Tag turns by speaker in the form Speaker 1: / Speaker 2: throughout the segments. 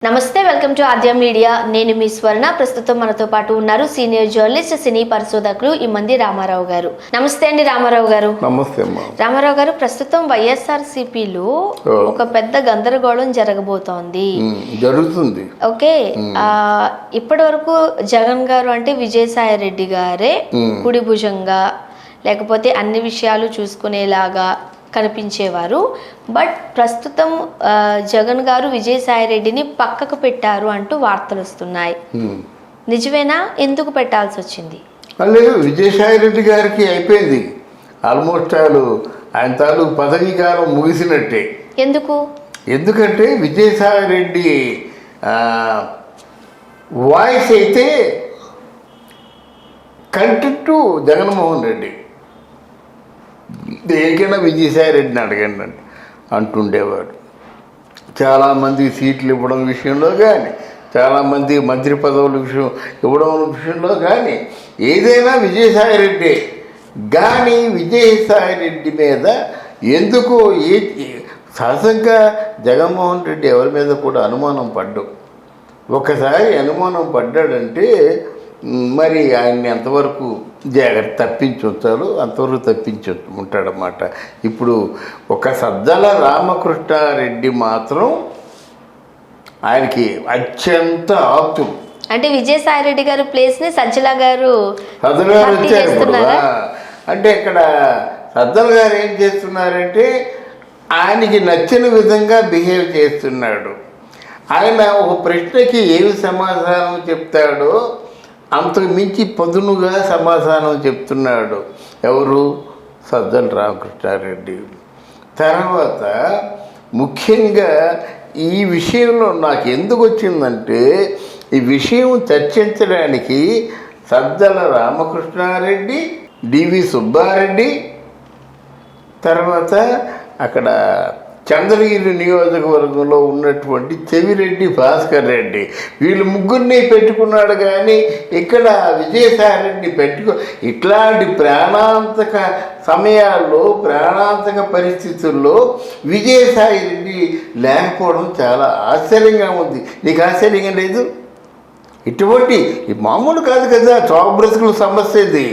Speaker 1: నమస్తే, welcome to Aadya media. నేను మీ స్వర్ణ. ప్రస్తుతం మనతో పాటు ఉన్నారు సీనియర్ జర్నలిస్ట్, సినీ పరిశోధకులు ఇమ్మంది రామారావు గారు. నమస్తే అండి రామారావు గారు.
Speaker 2: నమస్తే
Speaker 1: రామారావు గారు, ప్రస్తుతం వైఎస్ఆర్సీపీలో ఒక పెద్ద గందరగోళం జరగబోతోంది,
Speaker 2: జరుగుతుంది.
Speaker 1: ఓకే, ఇప్పటి వరకు జగన్ గారు అంటే విజయసాయి రెడ్డి గారే కుడి భుజంగా, లేకపోతే అన్ని విషయాలు చూసుకునేలాగా కనిపించేవారు. బట్ ప్రస్తుతం జగన్ గారు విజయసాయి రెడ్డిని పక్కకు పెట్టారు అంటూ వార్తలు వస్తున్నాయి. నిజమేనా? ఎందుకు పెట్టాల్సి వచ్చింది?
Speaker 2: లేదు, విజయసాయి రెడ్డి గారికి అయిపోయింది ఆల్మోస్ట్. ఆయన తాలూకు పదవీ కాలం ముగిసినట్టే. ఎందుకంటే విజయసాయి రెడ్డి వాయిస్ అయితే కంటెంట్ జగన్మోహన్ రెడ్డి. దేనికైనా విజయసాయి రెడ్డిని అడగండి అంటుండేవాడు. చాలామంది సీట్లు ఇవ్వడం విషయంలో కానీ, చాలామంది మంత్రి పదవుల ఇవ్వడం విషయంలో కానీ ఏదైనా విజయసాయి రెడ్డి. కానీ విజయసాయి రెడ్డి మీద ఎందుకు సహజంగా జగన్మోహన్ రెడ్డి ఎవరి మీద కూడా అనుమానం పడ్డు. ఒకసారి అనుమానం పడ్డాడంటే మరి ఆయన్ని ఎంతవరకు జాగ్రత్త తప్పించుంచాలో అంతవరకు తప్పించు ఉంటాడన్నమాట. ఇప్పుడు ఒక సజ్జల రామకృష్ణారెడ్డి మాత్రం ఆయనకి అత్యంత ఆప్తుడు.
Speaker 1: అంటే విజయసాయి రెడ్డి గారు ప్లేస్ ని సజ్జల గారు
Speaker 2: వచ్చారు ఇప్పుడు. అంటే ఇక్కడ సజ్జల గారు ఏం చేస్తున్నారంటే ఆయనకి నచ్చిన విధంగా బిహేవ్ చేస్తున్నాడు. ఆయన ఒక ప్రశ్నకి ఏమి సమాధానం చెప్తాడో అంతకు మించి పదునుగా సమాధానం చెప్తున్నాడు. ఎవరు? సజ్జల రామకృష్ణారెడ్డి. తర్వాత ముఖ్యంగా ఈ విషయంలో నాకు ఎందుకు వచ్చిందంటే, ఈ విషయం చర్చించడానికి సజ్జల రామకృష్ణారెడ్డి, డివి సుబ్బారెడ్డి, తర్వాత అక్కడ చంద్రగిరి నియోజకవర్గంలో ఉన్నటువంటి చెవిరెడ్డి భాస్కర్ రెడ్డి, వీళ్ళు ముగ్గురిని పెట్టుకున్నాడు. కానీ ఇక్కడ విజయసాయి రెడ్డిని ఇట్లాంటి ప్రాణాంతక సమయాల్లో, ప్రాణాంతక పరిస్థితుల్లో విజయసాయి రెడ్డి లేకపోవడం చాలా ఆశ్చర్యంగా ఉంది. నీకు ఆశ్చర్యంగా లేదు? ఇటువంటి మామూలు కాదు కదా చాక్ బ్రతుకుల సమస్య ఇది.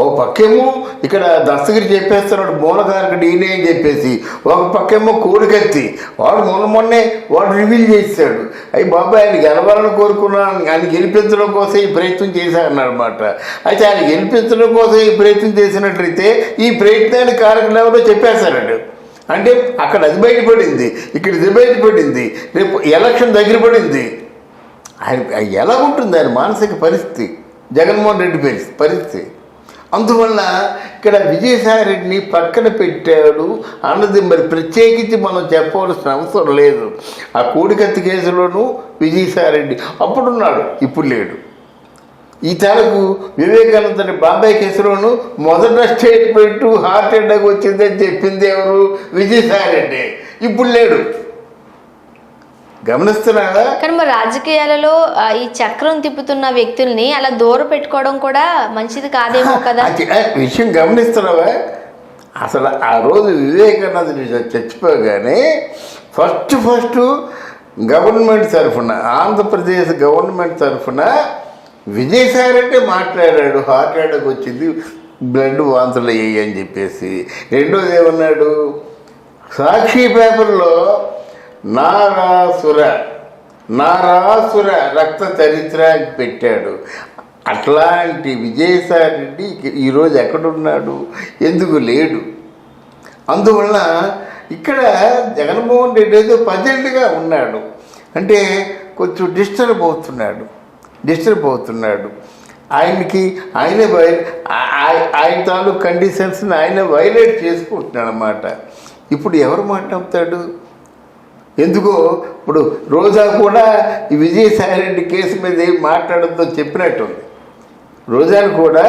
Speaker 2: ఒక పక్కేమో ఇక్కడ దస్తగిరి చెప్పేస్తున్నాడు మూలకారకుడు ఈయనే అని చెప్పేసి, ఒక పక్కేమో కోడికత్తి వాడు మొన్నే వాడు రివీల్ చేశాడు. అయ్యి బాబాయ్ ఆయన గెలవాలని కోరుకున్నాను, ఆయన గెలిపించడం కోసం ఈ ప్రయత్నం చేశారన్నమాట. అయితే ఆయన గెలిపించడం కోసం ఈ ప్రయత్నం చేసినట్లయితే ఈ ప్రయత్నానికి కారకులు ఎవరో చెప్పేశాడు. అంటే అక్కడ అది బయటపడింది, ఇక్కడ ఇది బయటపడింది, రేపు ఎలక్షన్ దగ్గర పడింది. ఆయన ఎలా ఉంటుంది ఆయన మానసిక పరిస్థితి, జగన్మోహన్ రెడ్డి పరిస్థితి. అందువల్ల ఇక్కడ విజయసాయి రెడ్డిని పక్కన పెట్టాడు అన్నది మరి ప్రత్యేకించి మనం చెప్పవలసిన అవసరం లేదు. ఆ కోడికత్తి కేసులోనూ విజయసాయి రెడ్డి అప్పుడున్నాడు, ఇప్పుడు లేడు. ఈ తాలకు వివేకానంద బాబాయ్ కేసులోనూ మొదట స్టేట్మెంట్ హార్ట్ అటాక్ వచ్చిందని చెప్పింది ఎవరు? విజయసాయి రెడ్డి. ఇప్పుడు లేడు. గమనిస్తున్నారా?
Speaker 1: కానీ మరి రాజకీయాలలో ఈ చక్రం తిప్పుతున్న వ్యక్తుల్ని అలా దూరం పెట్టుకోవడం కూడా మంచిది కాదేమో కదా.
Speaker 2: విషయం గమనిస్తున్నావా? అసలు ఆ రోజు వివేకానంద చచ్చిపోగానే ఫస్ట్ గవర్నమెంట్ తరఫున, ఆంధ్రప్రదేశ్ గవర్నమెంట్ తరఫున విజయసాయి రెడ్డి మాట్లాడాడు. హార్ట్ అటాక్ వచ్చింది, బ్లడ్ వాంతులు అయ్యాయి అని చెప్పేసి. రెండోది ఏమన్నాడు? సాక్షి పేపర్లో నారాసుర రక్త చరిత్ర అని పెట్టాడు. అట్లాంటి విజయసాయి రెడ్డి ఈరోజు ఎక్కడున్నాడు? ఎందుకు లేడు? అందువల్ల ఇక్కడ జగన్మోహన్ రెడ్డి ఏదో పజెంట్గా ఉన్నాడు. అంటే కొంచెం డిస్టర్బ్ అవుతున్నాడు. ఆయనకి ఆయన తాలూకు కండిషన్స్ని ఆయన వైలేట్ చేసుకుంటున్నాడు అన్నమాట. ఇప్పుడు ఎవరు మాట్లాడతాడు? ఎందుకో ఇప్పుడు రోజా కూడా ఈ విజయసాయి రెడ్డి కేసు మీద ఏం మాట్లాడద్దో చెప్పినట్టుంది. రోజాను కూడా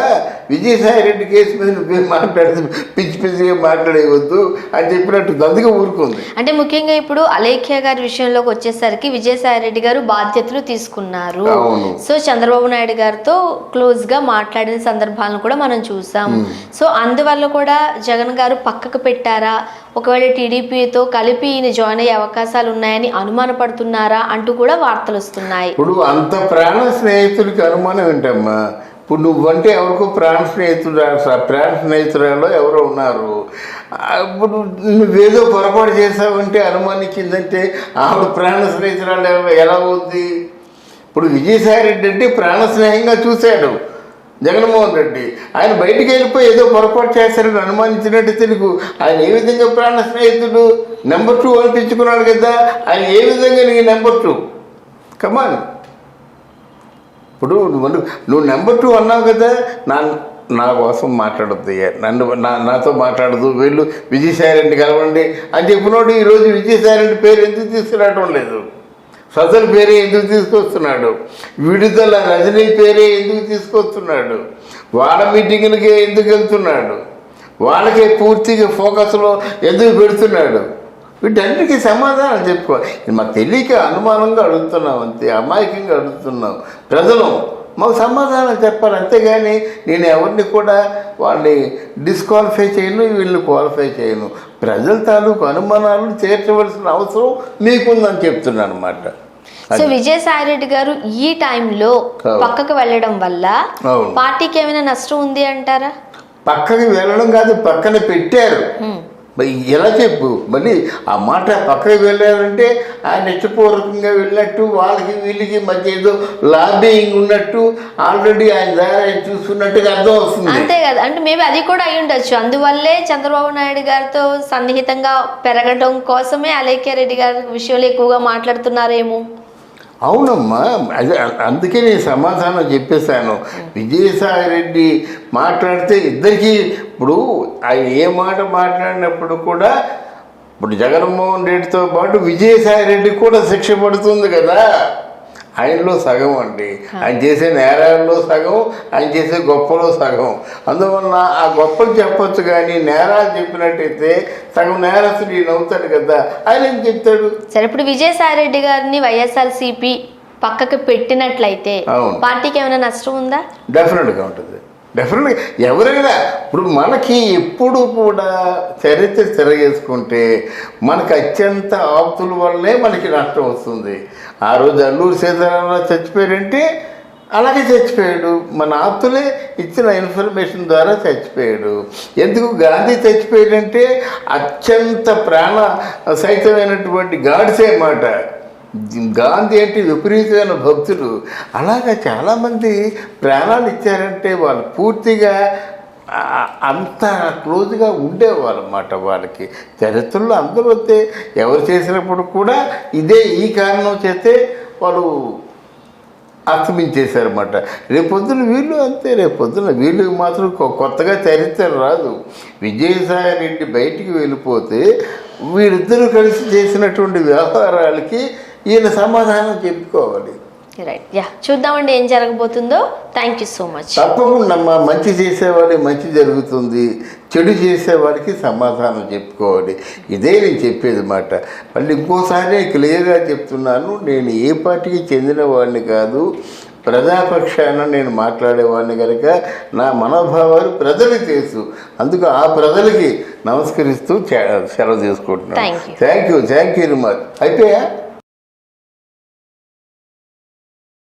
Speaker 2: విజయసాయి రెడ్డి కేసు మీద నువ్వేం మాట్లాడదు, పిచ్చిగా మాట్లాడేయవద్దు అని చెప్పినట్టు అందుకే ఊరుకుంది.
Speaker 1: అంటే ముఖ్యంగా ఇప్పుడు అలేఖ్య గారి విషయంలోకి వచ్చేసరికి విజయసాయి రెడ్డి గారు బాధ్యతలు తీసుకున్నారు. సో చంద్రబాబు నాయుడు గారితో క్లోజ్ గా మాట్లాడిన సందర్భాలను కూడా మనం చూసాం. సో అందువల్ల కూడా జగన్ గారు పక్కకు పెట్టారా, ఒకవేళ టీడీపీతో కలిపి ఈయన జాయిన్ అయ్యే అవకాశాలు ఉన్నాయని అనుమానపడుతున్నారా అంటూ కూడా వార్తలు వస్తున్నాయి.
Speaker 2: ఇప్పుడు అంత ప్రాణ స్నేహితుడికి అనుమానం ఏంటమ్మా? ఇప్పుడు నువ్వంటే ఎవరికో ప్రాణ స్నేహితురాలో ఎవరో ఉన్నారు. ఇప్పుడు నువ్వేదో పొరపాటు చేసావంటే అనుమానించిందంటే ఆవిడ ప్రాణ స్నేహితురాలు ఎలా అవుద్ది? ఇప్పుడు విజయసాయిరెడ్డి అంటే ప్రాణ స్నేహంగా చూశాడు జగన్మోహన్ రెడ్డి. ఆయన బయటికి వెళ్ళిపోయి ఏదో పొరపాటు చేస్తారని అనుమానించినట్టు తెలుగు. ఆయన ఏ విధంగా ప్రాణ స్నేహితుడు నెంబర్ 2 అనిపించుకున్నాడు కదా. ఆయన ఏ విధంగా నీ నెంబర్ 2? కమాన్, ఇప్పుడు నువ్వు నెంబర్ 2 అన్నావు కదా. నా కోసం మాట్లాడద్దు, నాతో మాట్లాడదు, వీళ్ళు విజయసాయిరెడ్డి కలవండి అని చెప్పినోడు ఈరోజు విజయసాయిరెడ్డి పేరు ఎందుకు తీసుకురావడం లేదు? సదర్ పేరే ఎందుకు తీసుకొస్తున్నాడు? విడుదల రజనీ పేరే ఎందుకు తీసుకొస్తున్నాడు? వాళ్ళ మీటింగులకే ఎందుకు వెళ్తున్నాడు? వాళ్ళకే పూర్తిగా ఫోకస్లో ఎందుకు పెడుతున్నాడు? వీటన్నిటికీ సమాధానం చెప్పుకోవాలి. మాకు తెలియక అనుమానంగా అడుగుతున్నాం, అంతే అమాయకంగా అడుగుతున్నాం. ప్రజలు మాకు సమాధానం చెప్పాలి, అంతేగాని నేను ఎవరిని కూడా వాళ్ళని డిస్క్వాలిఫై చేయను, వీళ్ళని క్వాలిఫై చేయను. ప్రజల తాలూకు అనుమానాలను చేర్చవలసిన అవసరం మీకుందని చెప్తున్నాను అన్నమాట.
Speaker 1: సో విజయసాయిరెడ్డి గారు ఈ టైంలో పక్కకు వెళ్ళడం వల్ల పార్టీకి ఏమైనా నష్టం ఉంది అంటారా?
Speaker 2: పక్కకి వెళ్ళడం కాదు, పక్కన పెట్టారు. ఎలా చెప్పు మళ్ళీ ఆ మాట? పక్కకి వెళ్ళారంటే ఆయన ఇష్టపూర్వకంగా వెళ్ళినట్టు, వాళ్ళకి వీళ్ళకి మధ్య ఏదో లాబింగ్ ఉన్నట్టు, ఆల్రెడీ ఆయన ద్వారా చూసుకున్నట్టుగా అర్థం వస్తుంది.
Speaker 1: అంతే కదా, అంటే మేబీ అది కూడా అయి ఉండొచ్చు. అందువల్లే చంద్రబాబు నాయుడు గారితో సన్నిహితంగా పెరగడం కోసమే అలేఖ్య రెడ్డి గారి విషయంలో ఎక్కువగా మాట్లాడుతున్నారేమో.
Speaker 2: అవునమ్మా, అదే అందుకే నేను సమాధానం చెప్పేశాను. విజయసాయిరెడ్డి మాట్లాడితే ఇద్దరికీ, ఇప్పుడు ఆయన ఏ మాట మాట్లాడినప్పుడు కూడా ఇప్పుడు జగన్మోహన్ రెడ్డితో పాటు విజయసాయిరెడ్డి కూడా శిక్ష పడుతుంది కదా. ఆయనలో సగం అండి, ఆయన చేసే నేరాల్లో సగం, ఆయన చేసే గొప్పలో సగం. అందువల్ల ఆ గొప్పలు చెప్పొచ్చు, కానీ నేరాలు చెప్పినట్టయితే సగం నేరస్తుడు ఈయన అవుతాడు కదా. ఆయన ఏం చెప్తాడు?
Speaker 1: సరే, ఇప్పుడు విజయసాయిరెడ్డి గారిని వైఎస్ఆర్సీపీ పక్కకు పెట్టినట్లయితే పార్టీకి ఏమైనా నష్టం ఉందా?
Speaker 2: డెఫినెట్గా ఉంటుంది. డెఫినెట్గా ఎవరైనా ఇప్పుడు మనకి ఎప్పుడు కూడా చరిత్ర తిరగేసుకుంటే మనకు అత్యంత ఆప్తుల వల్లే మనకి నష్టం వస్తుంది. ఆ రోజు అల్లూరి సీతారామరావు చచ్చిపోయాడంటే అలాగే చచ్చిపోయాడు, మన ఆప్తులే ఇచ్చిన ఇన్ఫర్మేషన్ ద్వారా చచ్చిపోయాడు. ఎందుకు గాంధీ చచ్చిపోయాడంటే అత్యంత ప్రాణ సహితమైనటువంటి గాడ్సే మాట. గాంధీ అంటే విపరీతమైన భక్తుడు. అలాగా చాలామంది ప్రాణాలు ఇచ్చారంటే వాళ్ళు పూర్తిగా అంత క్లోజ్గా ఉండేవాళ్ళు అన్నమాట. వాళ్ళకి చరిత్రలో అందరూ వస్తే ఎవరు చేసినప్పుడు కూడా ఈ కారణం చేస్తే వాళ్ళు అస్తమించేశారన్నమాట. రేపొద్దున వీళ్ళు అంతే, రేపొద్దున వీళ్ళు మాత్రం కొత్తగా చరిత్ర రాదు. విజయసాయిరెడ్డి బయటికి వెళ్ళిపోతే వీరిద్దరూ కలిసి చేసినటువంటి వ్యవహారాలకి ఈయన సమాధానం చెప్పుకోవాలి.
Speaker 1: రైట్, యా, చూద్దామండి ఏం జరగబోతుందో. Thank you so much.
Speaker 2: తప్పకుండా మంచి చేసేవాడికి మంచి జరుగుతుంది, చెడు చేసేవాడికి సమాధానం చెప్పుకోవాలి. ఇదే నేను చెప్పేది మాట. మళ్ళీ ఇంకోసారి క్లియర్గా చెప్తున్నాను, నేను ఏ పార్టీకి చెందిన వాడిని కాదు, ప్రజాపక్షాన నేను మాట్లాడేవాడిని కనుక నా మనోభావాలు ప్రజలకు తెలుసు. అందుకు ఆ ప్రజలకి నమస్కరిస్తూ సెలవు తీసుకుంటున్నాను. Thank you very much. అయిపోయా?